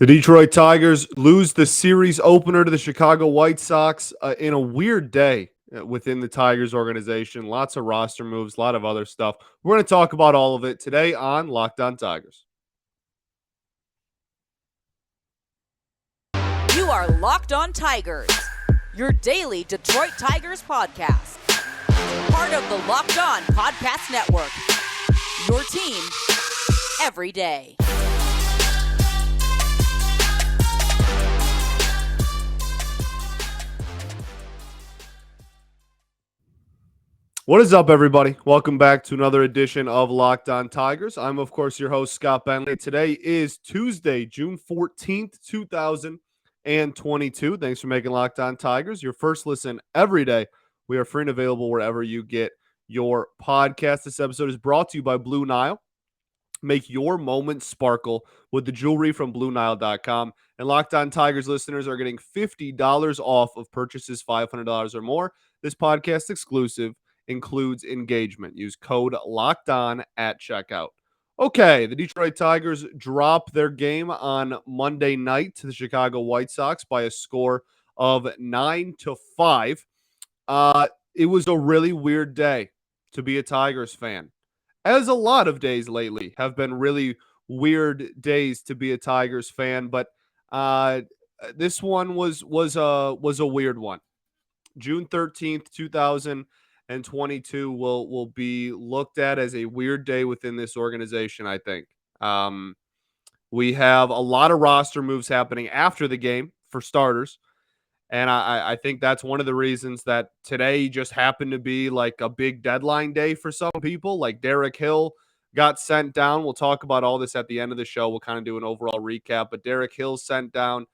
The Detroit Tigers lose the series opener to the Chicago White Sox in a weird day within the Tigers organization. Lots of roster moves, a lot of other stuff. We're going to talk about all of it today on Locked On Tigers. You are Locked On Tigers, your daily Detroit Tigers podcast. Part of the Locked On Podcast Network, your team every day. What is up, everybody? Welcome back to another edition of Locked On Tigers. I'm, of course, your host, Scott Bentley. Today is Tuesday, June 14th, 2022. Thanks for making Locked On Tigers your first listen every day. We are free and available wherever you get your podcast. This episode is brought to you by Blue Nile. Make your moment sparkle with the jewelry from BlueNile.com. And Locked On Tigers listeners are getting $50 off of purchases $500 or more. This podcast exclusive includes engagement. Use code LOCKEDON at checkout. Okay, the Detroit Tigers drop their game on Monday night to the Chicago White Sox by a score of 9-5. It was a really weird day to be a Tigers fan, as a lot of days lately have been really weird days to be a Tigers fan, but this one was a weird one. June 13th, 2022 will be looked at as a weird day within this organization, I think. We have a lot of roster moves happening after the game, for starters. And I think that's one of the reasons that today just happened to be like a big deadline day for some people. Like Derek Hill got sent down. We'll talk about all this at the end of the show. We'll kind of do an overall recap. But Derek Hill sent down.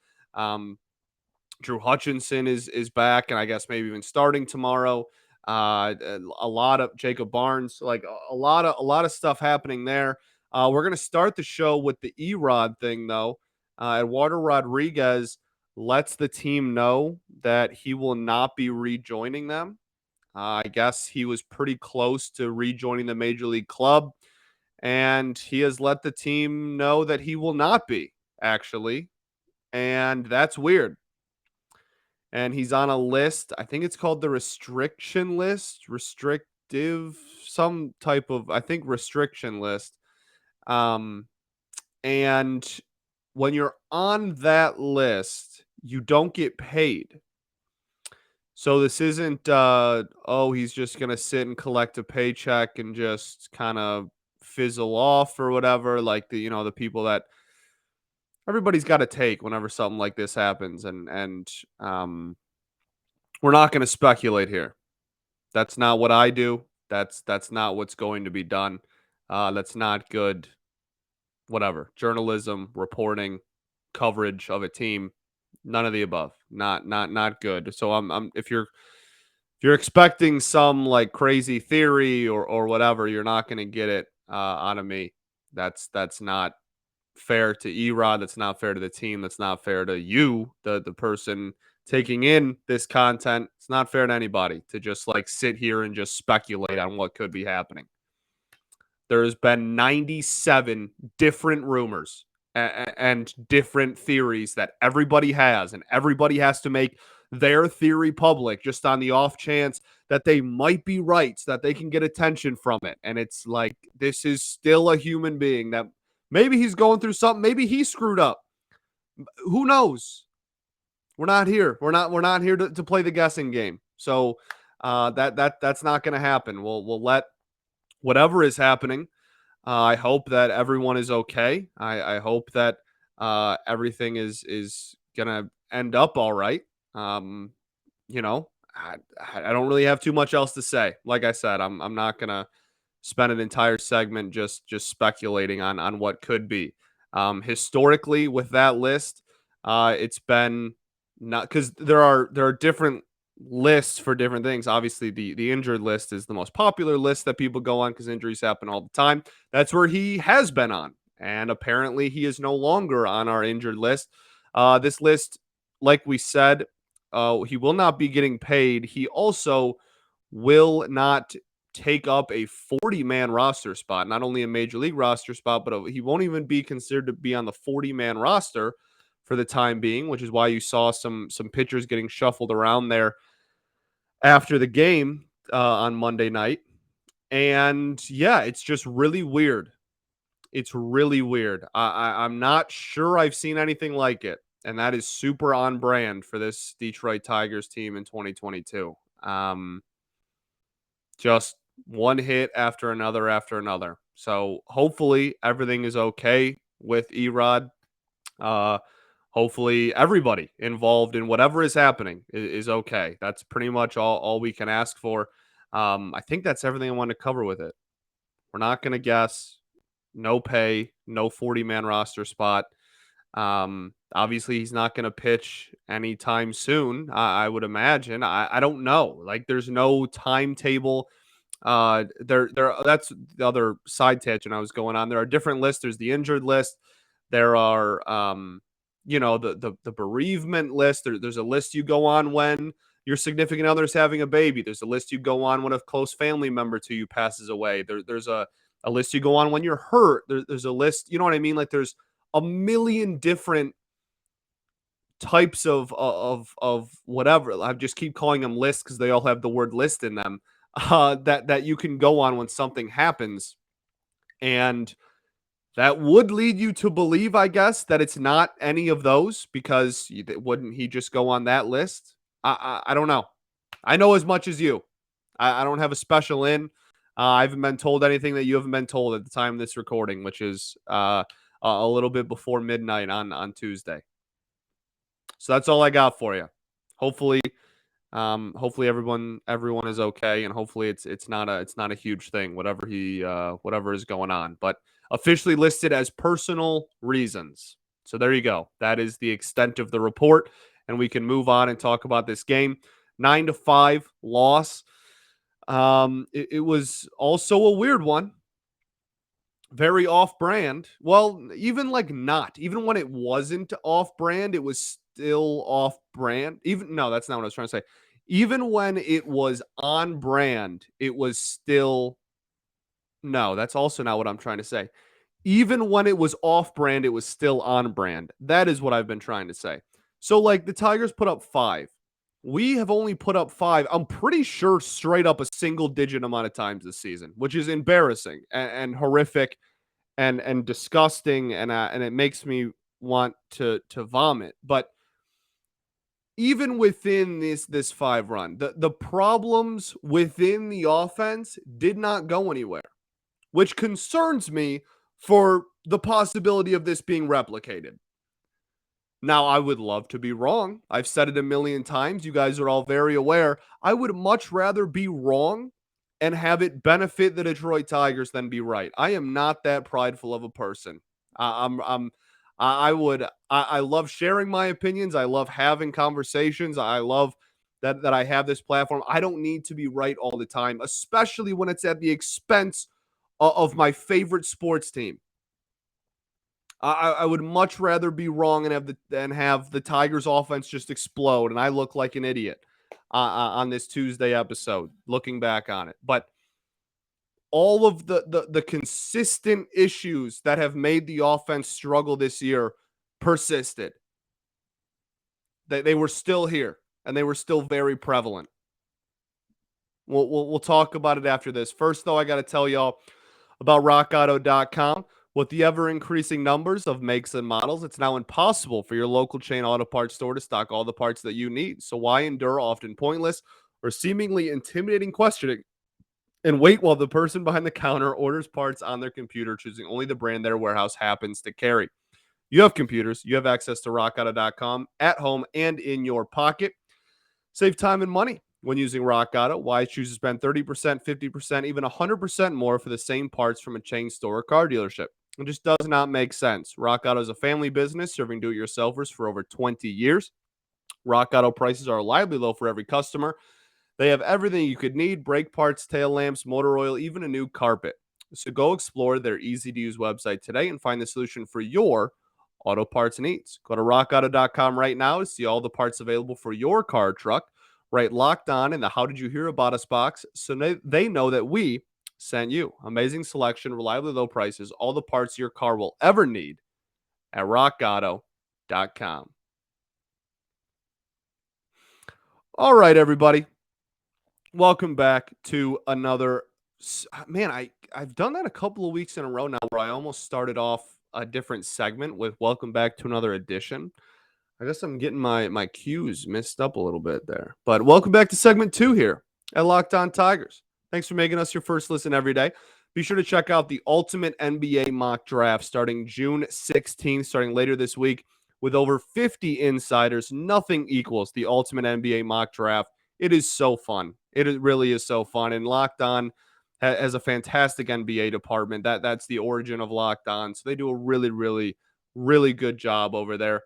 Drew Hutchinson is back, and I guess maybe even starting tomorrow. A lot of Jacob Barnes, like a lot of stuff happening there. We're gonna start the show with the Erod thing, though. Eduardo Rodriguez lets the team know that he will not be rejoining them. I guess he was pretty close to rejoining the Major League club, and he has let the team know that he will not be, actually. And that's weird. And he's on a list. I think it's called the restriction list, some type of, I think, restriction list. And when you're on that list, you don't get paid. So this isn't, he's just going to sit and collect a paycheck and just kind of fizzle off or whatever. Like the people that everybody's got to take whenever something like this happens. And we're not going to speculate here. That's not what I do. That's not what's going to be done. That's not good. Whatever. Journalism, reporting, coverage of a team, none of the above. Not good. So I'm if you're expecting some like crazy theory or whatever, you're not going to get it out of me. That's not fair to Erod. That's not fair to the team. That's not fair to you, the person taking in this content. It's not fair to anybody to just like sit here and just speculate on what could be happening. There's been 97 different rumors and different theories that everybody has, and everybody has to make their theory public just on the off chance that they might be right, so that they can get attention from it. And it's like, this is still a human being that maybe he's going through something. Maybe he screwed up. Who knows? We're not here. We're not here to play the guessing game. So that's not going to happen. We'll let whatever is happening. I hope that everyone is okay. I hope that everything is gonna end up all right. I don't really have too much else to say. Like I said, I'm not gonna spend an entire segment just speculating on what could be. Historically, with that list, it's been not, because there are different lists for different things. Obviously, the injured list is the most popular list that people go on because injuries happen all the time. That's where he has been on, and apparently he is no longer on our injured list. This list, like we said, he will not be getting paid. He also will not take up a 40-man roster spot, not only a major league roster spot, but he won't even be considered to be on the 40-man roster for the time being, which is why you saw some pitchers getting shuffled around there after the game on Monday night. And yeah, it's just really weird. It's really weird. I'm not sure I've seen anything like it, and that is super on brand for this Detroit Tigers team in 2022. Just one hit after another after another. So hopefully everything is okay with Erod. Uh, Hopefully everybody involved in whatever is happening is okay. That's pretty much all we can ask for. I think that's everything I want to cover with it. We're not going to guess. No pay, no 40-man roster spot. Obviously, he's not going to pitch anytime soon, I would imagine. I don't know. Like, there's no timetable. That's the other side tangent I was going on. There are different lists. There's the injured list. There are, the bereavement list. There's a list you go on when your significant other is having a baby. There's a list you go on when a close family member to you passes away. There's a list you go on when you're hurt. There's a list, you know what I mean? Like there's a million different types of whatever. I just keep calling them lists because they all have the word list in them. That you can go on when something happens, and that would lead you to believe, I guess, that it's not any of those because wouldn't he just go on that list? I don't know. I know as much as you. I don't have a special in. I haven't been told anything that you haven't been told at the time of this recording, which is a little bit before midnight on Tuesday. So that's all I got for you. Hopefully, hopefully everyone is okay, and hopefully it's not a huge thing, whatever is going on. But officially listed as personal reasons. So there you go. That is the extent of the report, and we can move on and talk about this game. 9-5 loss. It was also a weird one. Very off-brand. Well, even like not. Even when it wasn't off-brand, it was still off-brand. Even no, that's not what I was trying to say. Even when it was on brand, it was still no, that's also not what I'm trying to say. Even when it was off-brand, it was still on brand. That is what I've been trying to say. So like the Tigers put up 5. We have only put up 5. I'm pretty sure straight up a single digit amount of times this season, which is embarrassing and horrific and disgusting, and it makes me want to vomit. But even within this 5 run, the problems within the offense did not go anywhere, which concerns me for the possibility of this being replicated. Now, I would love to be wrong. I've said it a million times. You guys are all very aware. I would much rather be wrong and have it benefit the Detroit Tigers than be right. I am not that prideful of a person. I love sharing my opinions. I love having conversations. I love that I have this platform. I don't need to be right all the time, especially when it's at the expense of my favorite sports team. I would much rather be wrong and have the Tigers offense just explode and I look like an idiot on this Tuesday episode, looking back on it. But all of the consistent issues that have made the offense struggle this year persisted. They were still here, and they were still very prevalent. We'll talk about it after this. First, though, I got to tell y'all about rockauto.com. With the ever-increasing numbers of makes and models, it's now impossible for your local chain auto parts store to stock all the parts that you need. So why endure often pointless or seemingly intimidating questioning and wait while the person behind the counter orders parts on their computer, choosing only the brand their warehouse happens to carry? You have computers. You have access to rockauto.com at home and in your pocket. Save time and money when using Rock Auto. Why choose to spend 30%, 50%, even 100% more for the same parts from a chain store or car dealership? It just does not make sense. Rock Auto is a family business serving do-it-yourselfers for over 20 years. Rock Auto prices are reliably low for every customer. They have everything you could need: brake parts, tail lamps, motor oil, even a new carpet. So go explore their easy-to-use website today and find the solution for your auto parts needs. Go to rockauto.com right now to see all the parts available for your car or truck. Right, Locked On in the How Did You Hear About Us box so they know that we sent you. Amazing selection, reliably low prices, all the parts your car will ever need at rockauto.com. All right, everybody. Welcome back to another. Man, I've done that a couple of weeks in a row now where I almost started off a different segment with welcome back to another edition. I guess I'm getting my cues mixed up a little bit there. But welcome back to segment 2 here at Locked On Tigers. Thanks for making us your first listen every day. Be sure to check out the Ultimate NBA Mock Draft starting June 16th, starting later this week. With over 50 insiders, nothing equals the Ultimate NBA Mock Draft. It is so fun. Really is so fun. And Locked On has a fantastic NBA department. That's the origin of Locked On. So they do a really, really, really good job over there.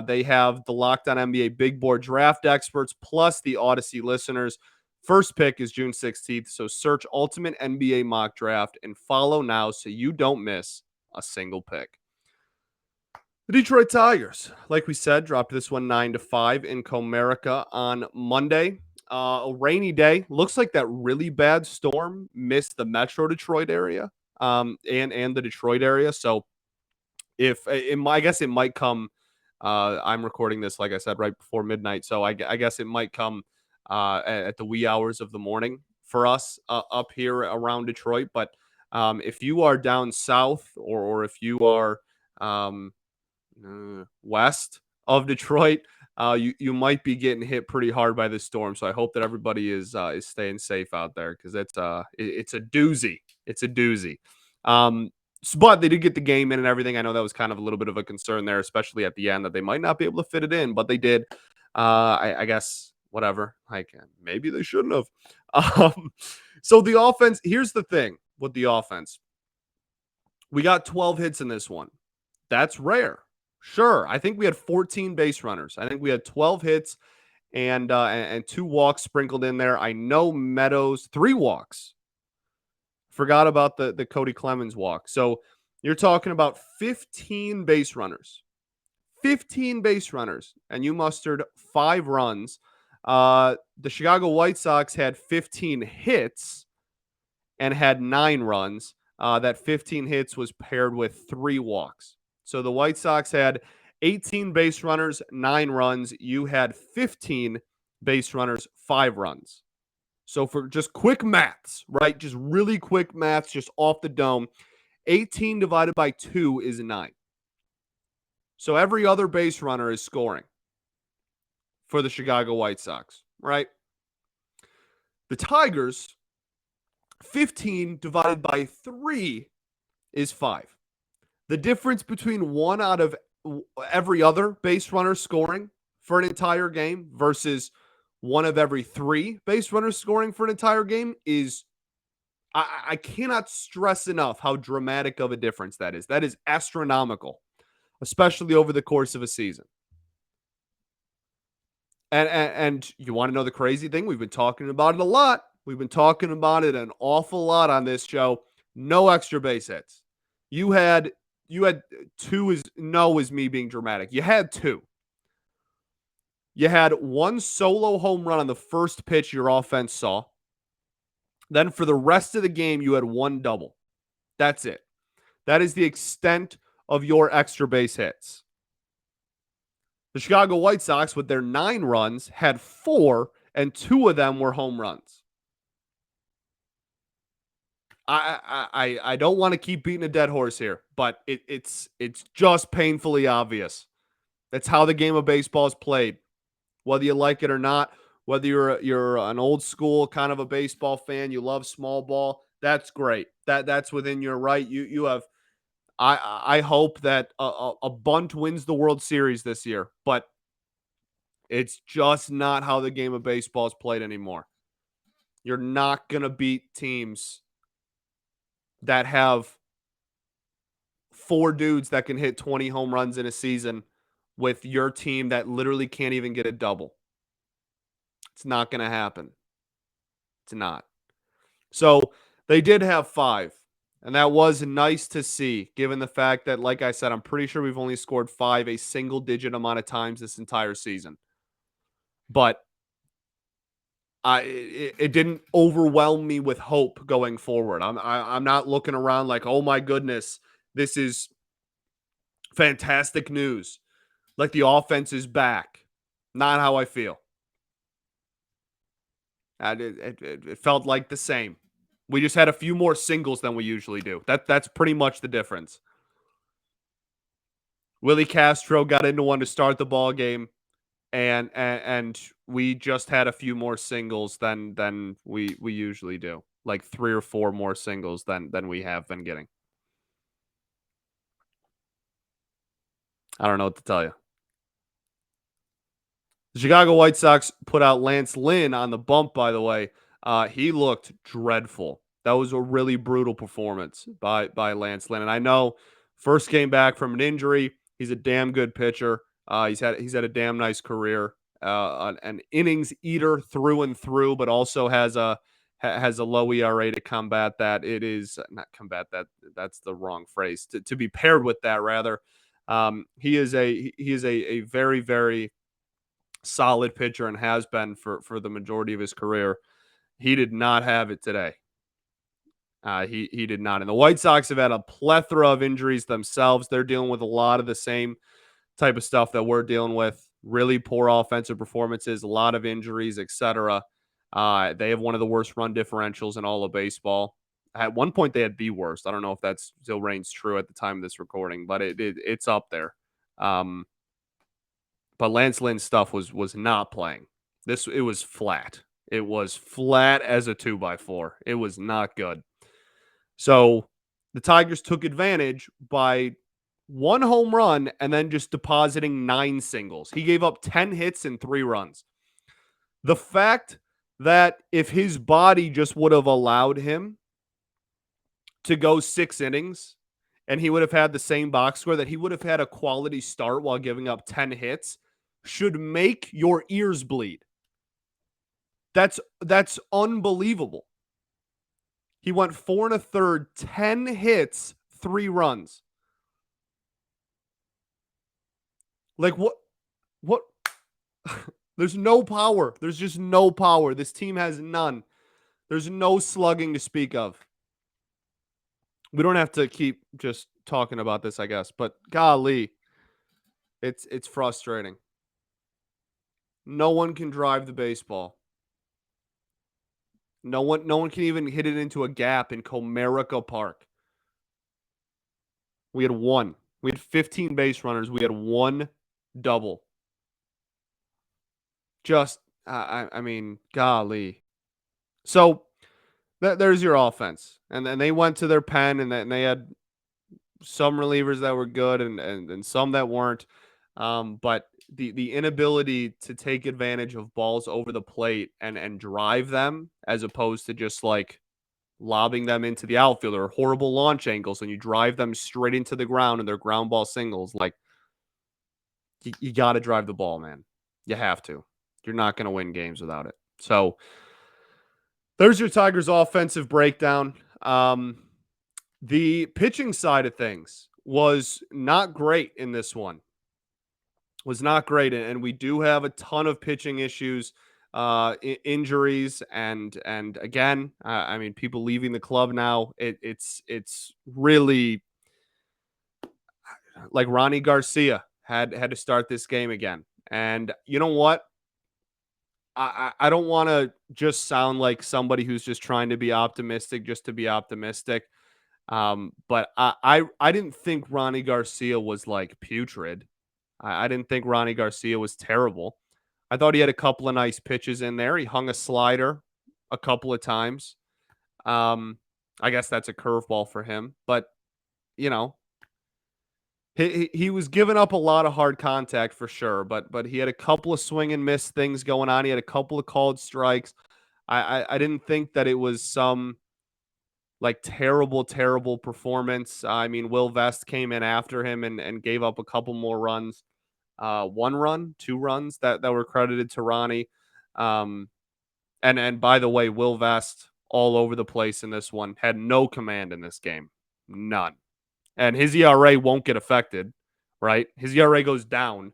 They have the Locked On NBA Big Board draft experts plus the Odyssey listeners. First pick is June 16th, so search Ultimate NBA Mock Draft and follow now so you don't miss a single pick. The Detroit Tigers, like we said, dropped this one 9-5 in Comerica on Monday. A rainy day. Looks like that really bad storm missed the Metro Detroit area and the Detroit area. So I guess it might come. I'm recording this, like I said, right before midnight. So I guess it might come at the wee hours of the morning for us up here around Detroit. But if you are down south or if you are west of Detroit, you might be getting hit pretty hard by this storm. So I hope that everybody is staying safe out there because it's a doozy. It's a doozy. But they did get the game in and everything. I know that was kind of a little bit of a concern there, especially at the end, that they might not be able to fit it in, but they did. I guess whatever. Like maybe they shouldn't have. So the offense. Here's the thing with the offense. We got 12 hits in this one. That's rare. Sure, I think we had 14 base runners. I think we had 12 hits and 2 walks sprinkled in there. I know Meadows 3 walks. Forgot about the Cody Clemens walk. So you're talking about 15 base runners. 15 base runners, and you mustered 5 runs. The Chicago White Sox had 15 hits and had 9 runs. That 15 hits was paired with 3 walks. So the White Sox had 18 base runners, 9 runs. You had 15 base runners, 5 runs. So for just quick maths, right? Just really quick maths, just off the dome. 18 divided by 2 is 9. So every other base runner is scoring for the Chicago White Sox, right? The Tigers, 15 divided by 3 is 5. The difference between 1 out of every other base runner scoring for an entire game versus 1 of every 3 base runners scoring for an entire game is, I cannot stress enough how dramatic of a difference that is. That is astronomical, especially over the course of a season. And you want to know the crazy thing? We've been talking about it a lot. We've been talking about it an awful lot on this show. No extra base hits. You had 2 is me being dramatic. You had 2. You had 1 solo home run on the first pitch your offense saw. Then for the rest of the game, you had 1 double. That's it. That is the extent of your extra base hits. The Chicago White Sox, with their 9 runs, had 4, and 2 of them were home runs. I don't want to keep beating a dead horse here, but it's just painfully obvious. That's how the game of baseball is played. Whether you like it or not, whether you're an old school kind of a baseball fan, you love small ball, that's great. That's within your right. You have. I hope that a bunt wins the World Series this year, but it's just not how the game of baseball is played anymore. You're not gonna beat teams that have 4 dudes that can hit 20 home runs in a season with your team that literally can't even get a double. It's not going to happen. It's not. So they did have 5, and that was nice to see, given the fact that, like I said, I'm pretty sure we've only scored 5 a single-digit amount of times this entire season. But it didn't overwhelm me with hope going forward. I'm not looking around like, oh my goodness, this is fantastic news. Like the offense is back. Not how I feel. It felt like the same. We just had a few more singles than we usually do. That's pretty much the difference. Willie Castro got into one to start the ball game, and we just had a few more singles than we usually do. Like 3 or 4 more singles than we have been getting. I don't know what to tell you. The Chicago White Sox put out Lance Lynn on the bump, by the way. He looked dreadful. That was a really brutal performance by Lance Lynn. And I know first came back from an injury. He's a damn good pitcher. He's had a damn nice career. An innings eater through and through, but also has a low ERA to combat that. It is not combat that. That's the wrong phrase. To be paired with that, rather. He is a very, very solid pitcher and has been for the majority of his career. He did not have it today. He did not. And the White Sox have had a plethora of injuries themselves. They're dealing with a lot of the same type of stuff that we're dealing with. Really poor offensive performances, a lot of injuries, etc. They have one of the worst run differentials in all of baseball. At one point, they had the worst. I don't know if that still reigns true at the time of this recording, but it's up there. But Lance Lynn's stuff was not playing. It was flat. It was flat as a 2x4. It was not good. So the Tigers took advantage by one home run and then just depositing 9 singles. He gave up 10 hits and 3 runs. The fact that if his body just would have allowed him to go 6 innings and he would have had the same box score, that he would have had a quality start while giving up 10 hits, should make your ears bleed. That's unbelievable. He went 4 1/3, 10 hits, 3 runs. Like what there's no power. There's just no power. This team has none. There's no slugging to speak of. We don't have to keep just talking about this, I guess, but golly, it's frustrating. No one can drive the baseball. No one can even hit it into a gap in Comerica Park. We had one. We had 15 base runners. We had one double. Just, I mean, golly. So there's your offense, and then they went to their pen, and they had some relievers that were good, and some that weren't. But the inability to take advantage of balls over the plate and drive them, as opposed to just like lobbing them into the outfield, or horrible launch angles, and you drive them straight into the ground and they're ground ball singles. Like you got to drive the ball, man. You have to. You're not going to win games without it. So there's your Tigers offensive breakdown. The pitching side of things was not great in this one. Was not great, and we do have a ton of pitching issues, injuries, and again, I mean, people leaving the club now. It's really like Ronnie Garcia had to start this game again, and you know what? I don't want to just sound like somebody who's just trying to be optimistic just to be optimistic. But I didn't think Ronnie Garcia was like putrid. I didn't think Ronnie Garcia was terrible. I thought he had a couple of nice pitches in there. He hung a slider a couple of times. I guess that's a curveball for him, but you know, he was giving up a lot of hard contact for sure. But he had a couple of swing and miss things going on. He had a couple of called strikes. I didn't think that it was some like terrible performance. I mean, Will Vest came in after him and gave up a couple more runs. 1 run, 2 runs that were credited to Ronnie. And by the way, Will Vest all over the place in this one, had no command in this game. None. And his ERA won't get affected, right? His ERA goes down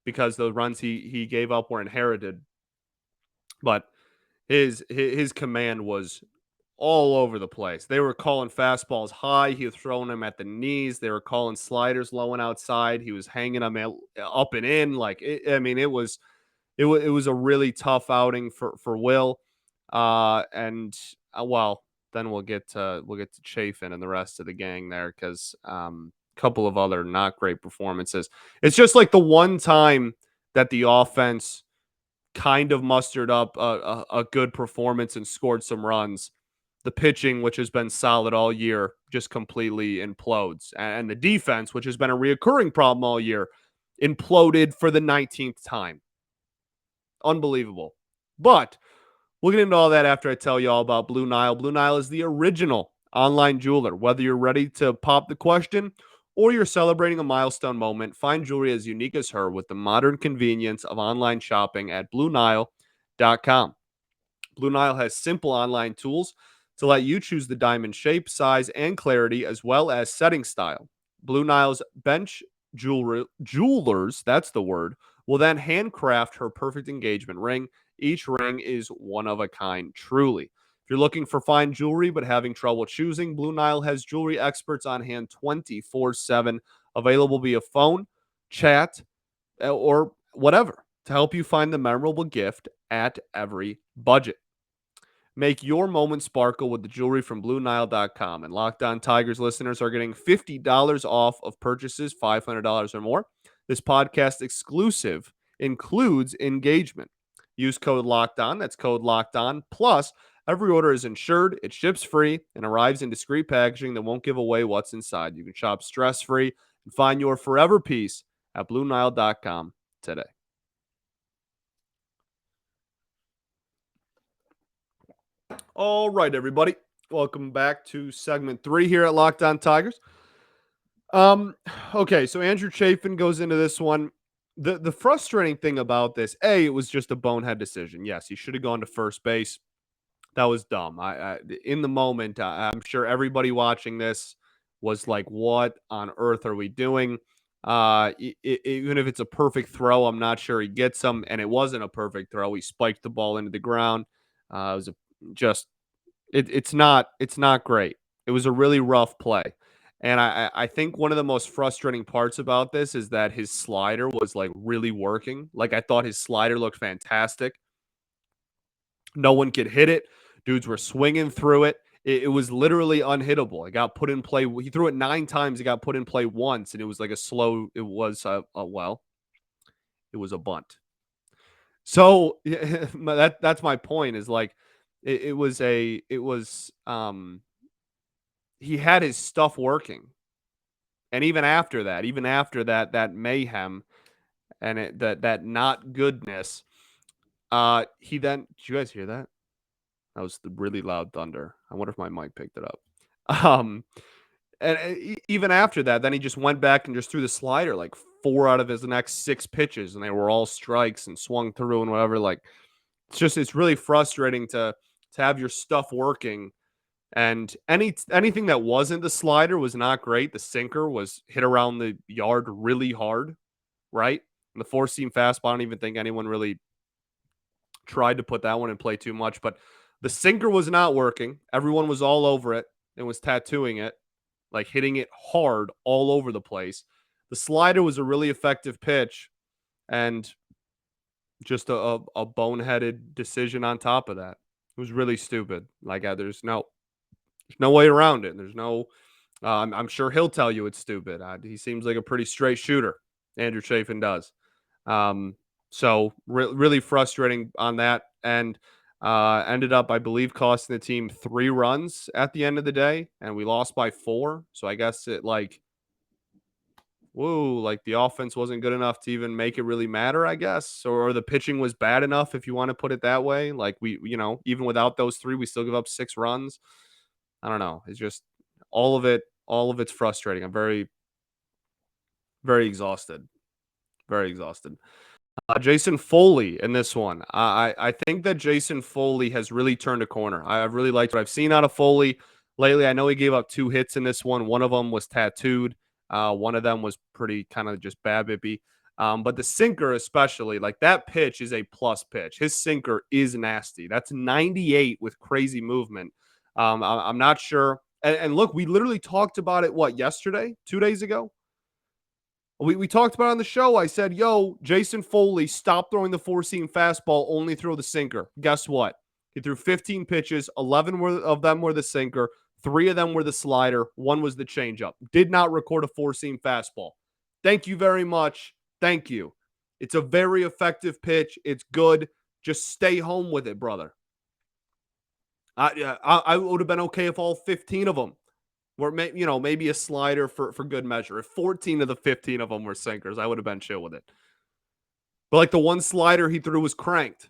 because the runs he gave up were inherited. But his command was all over the place. They were calling fastballs high. He was throwing them at the knees. They were calling sliders low and outside. He was hanging them up and in. It was a really tough outing for Will. And well, then we'll get to Chafin and the rest of the gang there because a couple of other not great performances. It's just like the one time that the offense kind of mustered up a good performance and scored some runs. The pitching, which has been solid all year, just completely implodes. And the defense, which has been a reoccurring problem all year, imploded for the 19th time. Unbelievable. But we'll get into all that after I tell you all about Blue Nile. Blue Nile is the original online jeweler. Whether you're ready to pop the question or you're celebrating a milestone moment, find jewelry as unique as her with the modern convenience of online shopping at BlueNile.com. Blue Nile has simple online tools to let you choose the diamond shape, size, and clarity, as well as setting style. Blue Nile's bench jewelers, that's the word, will then handcraft her perfect engagement ring. Each ring is one of a kind, truly. If you're looking for fine jewelry but having trouble choosing, Blue Nile has jewelry experts on hand 24/7, available via phone, chat, or whatever to help you find the memorable gift at every budget. Make your moment sparkle with the jewelry from BlueNile.com. And Locked On Tigers listeners are getting $50 off of purchases $500 or more. This podcast exclusive includes engagement. Use code Locked On. That's code Locked On. Plus, every order is insured, it ships free, and arrives in discreet packaging that won't give away what's inside. You can shop stress-free and find your forever peace at BlueNile.com today. All right, everybody. Welcome back to segment 3 here at Locked On Tigers. Okay, so Andrew Chafin goes into this one. The frustrating thing about this, it was just a bonehead decision. Yes, he should have gone to first base. That was dumb. In the moment, I'm sure everybody watching this was like, "What on earth are we doing?" Even if it's a perfect throw, I'm not sure he gets them, and it wasn't a perfect throw. He spiked the ball into the ground. It was just it's not great. It was a really rough play. And I think one of the most frustrating parts about this is that his slider was like really working. Like I thought his slider looked fantastic. No one could hit it. Dudes were swinging through it. It was literally unhittable. It got put in play. He threw it 9 times. It got put in play once, and it was like it was a bunt. So that's my point is like, he had his stuff working. And even after that mayhem and that not goodness, he then, did you guys hear that? That was the really loud thunder. I wonder if my mic picked it up. And even after that, then he just went back and just threw the slider like 4 out of his next 6 pitches, and they were all strikes and swung through and whatever. Like it's really frustrating to have your stuff working. And anything that wasn't the slider was not great. The sinker was hit around the yard really hard, right? And the 4-seam fastball, I don't even think anyone really tried to put that one in play too much. But the sinker was not working. Everyone was all over it and was tattooing it, like hitting it hard all over the place. The slider was a really effective pitch, and just a boneheaded decision on top of that. It was really stupid. Like there's no way around it. There's no. I'm sure he'll tell you it's stupid. He seems like a pretty straight shooter. Andrew Chafin does. So really frustrating on that, and ended up, I believe, costing the team 3 runs at the end of the day, and we lost by 4. So I guess like the offense wasn't good enough to even make it really matter, I guess, or the pitching was bad enough, if you want to put it that way. Like even without those 3, we still give up 6 runs. I don't know. It's just all of it's frustrating. I'm very, very exhausted. Very exhausted. Jason Foley in this one. I think that Jason Foley has really turned a corner. I've really liked what I've seen out of Foley lately. I know he gave up 2 hits in this one. One of them was tattooed. One of them was pretty kind of just BABIP-y. But the sinker especially, like that pitch is a plus pitch. His sinker is nasty. That's 98 with crazy movement. I'm not sure. And look, we literally talked about it, yesterday, 2 days ago? We talked about it on the show. I said, yo, Jason Foley, stop throwing the four-seam fastball, only throw the sinker. Guess what? He threw 15 pitches, 11 of them were the sinker, 3 of them were the slider, 1 was the changeup. Did not record a four-seam fastball. Thank you very much. Thank you. It's a very effective pitch. It's good. Just stay home with it, brother. I would have been okay if all 15 of them were, maybe a slider for good measure. If 14 of the 15 of them were sinkers, I would have been chill with it. But like the one slider he threw was cranked,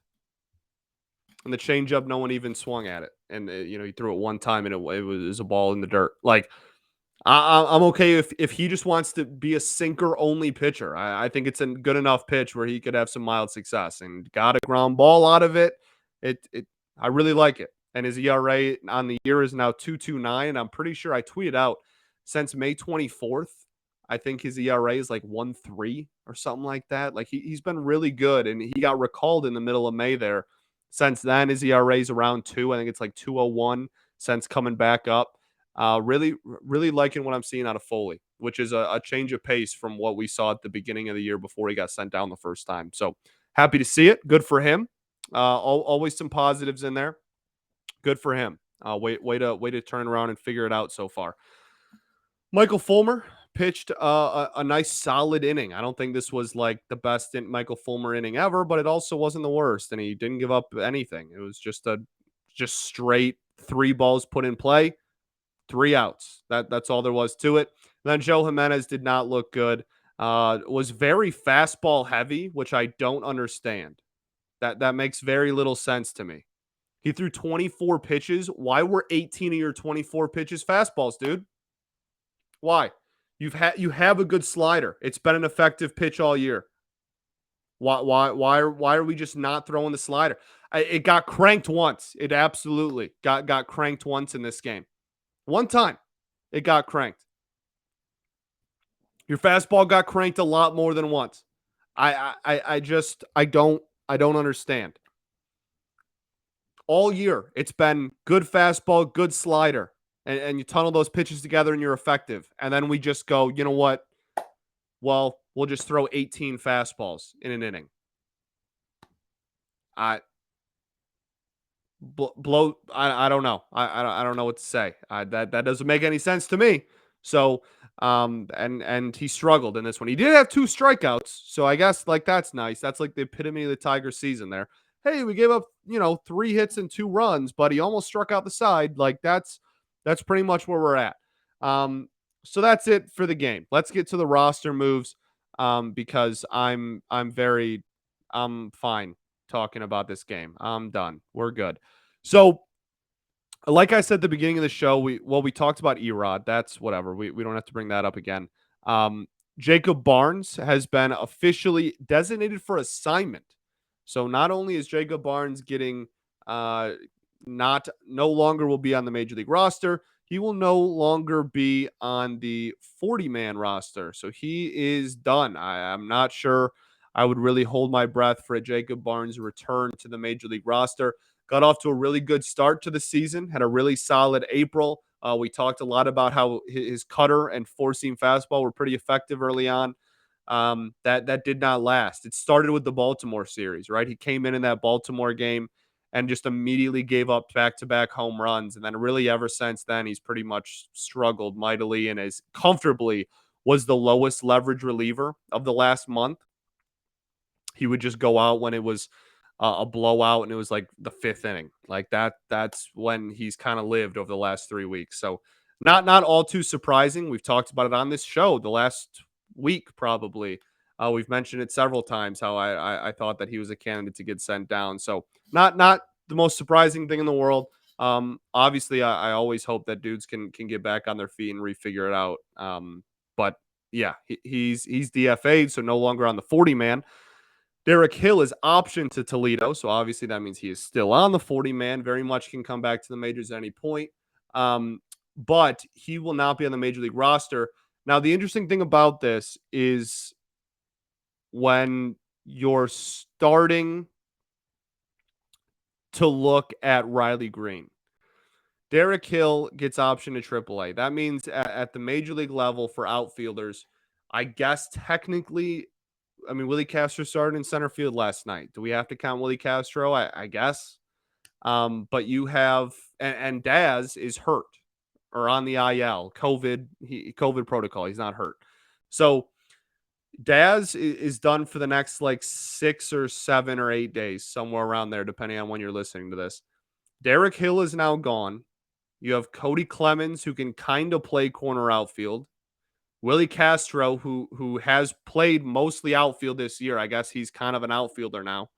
and the changeup, no one even swung at it. And he threw it one time, and it was a ball in the dirt. Like I'm okay if he just wants to be a sinker only pitcher. I think it's a good enough pitch where he could have some mild success and got a ground ball out of it. I really like it. And his ERA on the year is now 2.29. And I'm pretty sure I tweeted out since May 24th. I think his ERA is like 1.3 or something like that. Like he's been really good, and he got recalled in the middle of May there. Since then, his ERA is around 2. I think it's like 2.01 since coming back up. Really, really liking what I'm seeing out of Foley, which is a change of pace from what we saw at the beginning of the year before he got sent down the first time. So happy to see it. Good for him. Always some positives in there. Good for him. Way to turn around and figure it out so far. Michael Fulmer pitched a nice solid inning. I don't think this was like the best Michael Fulmer inning ever, but it also wasn't the worst, and he didn't give up anything. It was just straight 3 balls put in play, 3 outs. That's all there was to it. Then Joe Jimenez did not look good. Was very fastball heavy, which I don't understand. That makes very little sense to me. He threw 24 pitches. Why were 18 of your 24 pitches fastballs, dude? Why? You have a good slider. It's been an effective pitch all year. Why are we just not throwing the slider? It got cranked once. It absolutely got cranked once in this game. One time, it got cranked. Your fastball got cranked a lot more than once. I don't understand. All year, it's been good fastball, good slider, and you tunnel those pitches together and you're effective. And then we just go, you know what? Well, we'll just throw 18 fastballs in an inning. I don't know. I don't know what to say. That doesn't make any sense to me. So and he struggled in this one. He did have 2 strikeouts, so I guess like that's nice. That's like the epitome of the Tiger season there. Hey, we gave up 3 hits and 2 runs, but he almost struck out the side. Like that's pretty much where we're at. So that's it for the game. Let's get to the roster moves because I'm fine talking about this game. I'm done. We're good. So, like I said at the beginning of the show, we talked about Erod. That's whatever. We don't have to bring that up again. Jacob Barnes has been officially designated for assignment. So not only is Jacob Barnes getting no longer will be on the major league roster, he will no longer be on the 40-man roster. So he is done. I'm not sure I would really hold my breath for a Jacob Barnes return to the major league roster. Got off to a really good start to the season, had a really solid April. We talked a lot about how his cutter and four-seam fastball were pretty effective early on. That did not last. It started with the Baltimore series, right? He came in that Baltimore game and just immediately gave up back-to-back home runs. And then really ever since then, he's pretty much struggled mightily and is comfortably was the lowest leverage reliever of the last month. He would just go out when it was a blowout and it was like the 5th inning. Like that's when he's kind of lived over the last 3 weeks. So not all too surprising. We've talked about it on this show the last week probably. We've mentioned it several times how I thought that he was a candidate to get sent down. So not the most surprising thing in the world. Obviously I always hope that dudes can get back on their feet and refigure it out. But yeah, he's DFA'd, so no longer on the 40-man. Derek Hill is optioned to Toledo, so obviously that means he is still on the 40-man. Very much can come back to the majors at any point, but he will not be on the major league roster. Now, the interesting thing about this is when you're starting to look at Riley Green. Derek Hill gets optioned to AAA. That means at the major league level for outfielders, I guess technically, I mean, Willie Castro started in center field last night. Do we have to count Willie Castro? I guess. But you have, and Daz is hurt or on the IL, COVID protocol. He's not hurt. So Daz is done for the next like 6 or 7 or 8 days, somewhere around there, depending on when you're listening to this. Derek Hill is now gone. You have Cody Clemens, who can kind of play corner outfield. Willie Castro, who has played mostly outfield this year. I guess he's kind of an outfielder now.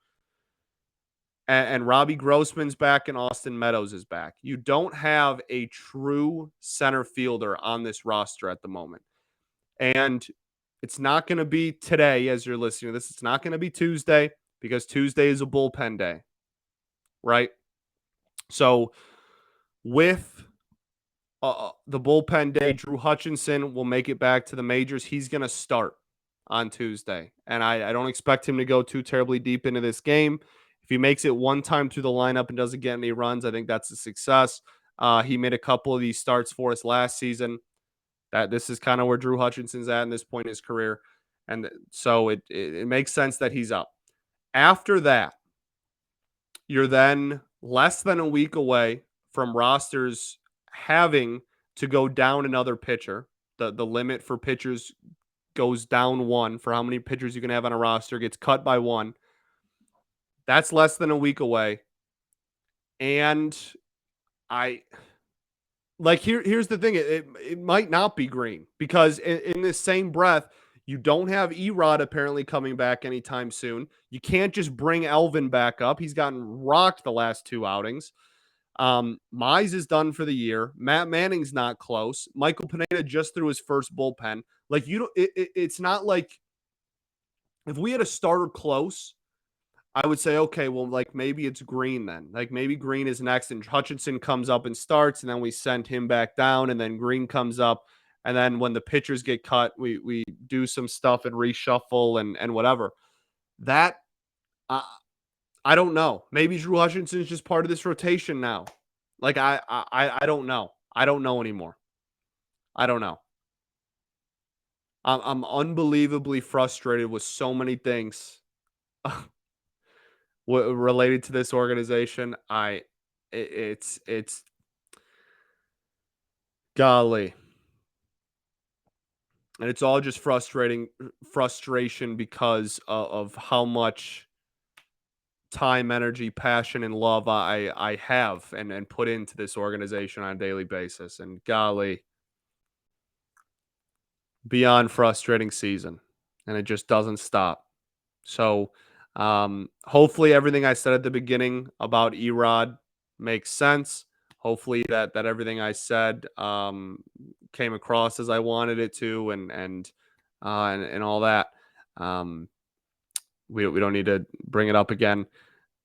And Robbie Grossman's back and Austin Meadows is back. You don't have a true center fielder on this roster at the moment. And it's not going to be today as you're listening to this. It's not going to be Tuesday because Tuesday is a bullpen day, right? So with the bullpen day, Drew Hutchinson will make it back to the majors. He's going to start on Tuesday. And I don't expect him to go too terribly deep into this game. If he makes it one time through the lineup and doesn't get any runs, I think that's a success. He made a couple of these starts for us last season. That this is kind of where Drew Hutchinson's at this point in his career. And so it makes sense that he's up. After that, you're then less than a week away from rosters having to go down another pitcher. The limit for pitchers goes down one for how many pitchers you can have on a roster, gets cut by one. That's less than a week away. And here's the thing. It might not be Green because in the same breath, you don't have Erod apparently coming back anytime soon. You can't just bring Elvin back up. He's gotten rocked the last 2 outings. Mize is done for the year. Matt Manning's not close. Michael Pineda just threw his first bullpen. Like it's not like if we had a starter close, I would say, okay, well, like maybe it's Green then. Like maybe Green is next and Hutchinson comes up and starts and then we send him back down and then Green comes up. And then when the pitchers get cut, we do some stuff and reshuffle and whatever. That, I don't know. Maybe Drew Hutchinson is just part of this rotation now. Like, I don't know. I don't know anymore. I don't know. I'm unbelievably frustrated with so many things related to this organization. It's golly. And it's all just frustration because of how much time, energy, passion, and love I have and put into this organization on a daily basis. And golly, beyond frustrating season. And it just doesn't stop. So hopefully everything I said at the beginning about Erod makes sense. Hopefully that everything I said came across as I wanted it to and all that. We don't need to bring it up again.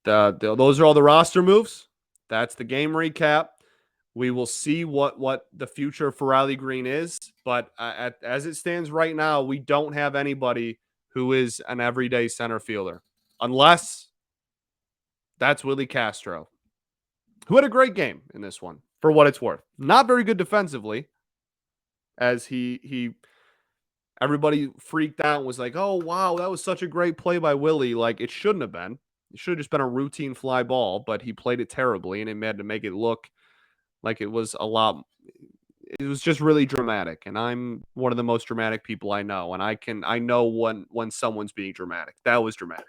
Those are all the roster moves. That's the game recap. We will see what the future for Riley Green is, but as it stands right now, we don't have anybody who is an everyday center fielder, unless that's Willie Castro, who had a great game in this one, for what it's worth. Not very good defensively, as everybody freaked out and was like, oh, wow, that was such a great play by Willie. Like, it shouldn't have been. It should have just been a routine fly ball, but he played it terribly, and it had to make it look like it was a lot. It was just really dramatic, and I'm one of the most dramatic people I know, and I know when someone's being dramatic. That was dramatic.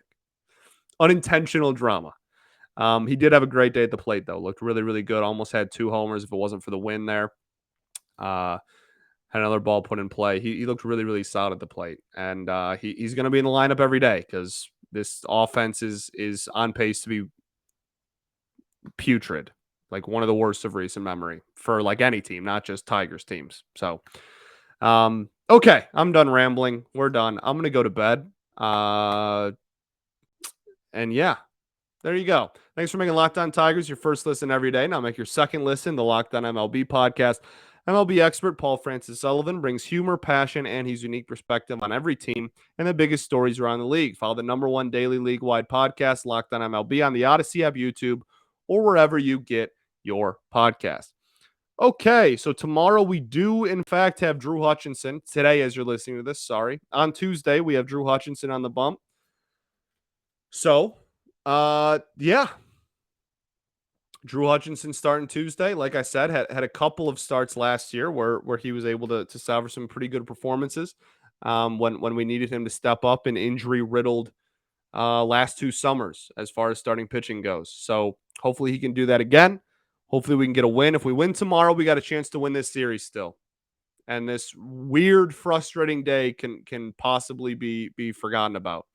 Unintentional drama. He did have a great day at the plate, though. Looked really, really good. Almost had 2 homers if it wasn't for the win there. Had another ball put in play. He looked really, really solid at the plate, and he's going to be in the lineup every day because this offense is on pace to be putrid. Like one of the worst of recent memory for like any team, not just Tigers teams. So, okay, I'm done rambling. We're done. I'm going to go to bed. And yeah, there you go. Thanks for making Locked On Tigers your first listen every day. Now make your second listen, the Locked On MLB podcast. MLB expert Paul Francis Sullivan brings humor, passion, and his unique perspective on every team and the biggest stories around the league. Follow the #1 daily league-wide podcast, Locked On MLB, on the Odyssey app, YouTube, or wherever you get your podcast. Okay, so tomorrow we do in fact have Drew Hutchinson. Today, as you're listening to this, sorry. On Tuesday, we have Drew Hutchinson on the bump. So, yeah, Drew Hutchinson starting Tuesday. Like I said, had a couple of starts last year where he was able to salvage some pretty good performances when we needed him to step up in injury riddled last 2 summers as far as starting pitching goes. So hopefully he can do that again. Hopefully we can get a win. If we win tomorrow, we got a chance to win this series still. And this weird, frustrating day can possibly be forgotten about.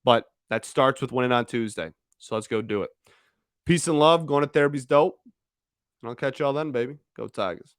But that starts with winning on Tuesday. So let's go do it. Peace and love. Going to therapy's dope. And I'll catch y'all then, baby. Go Tigers.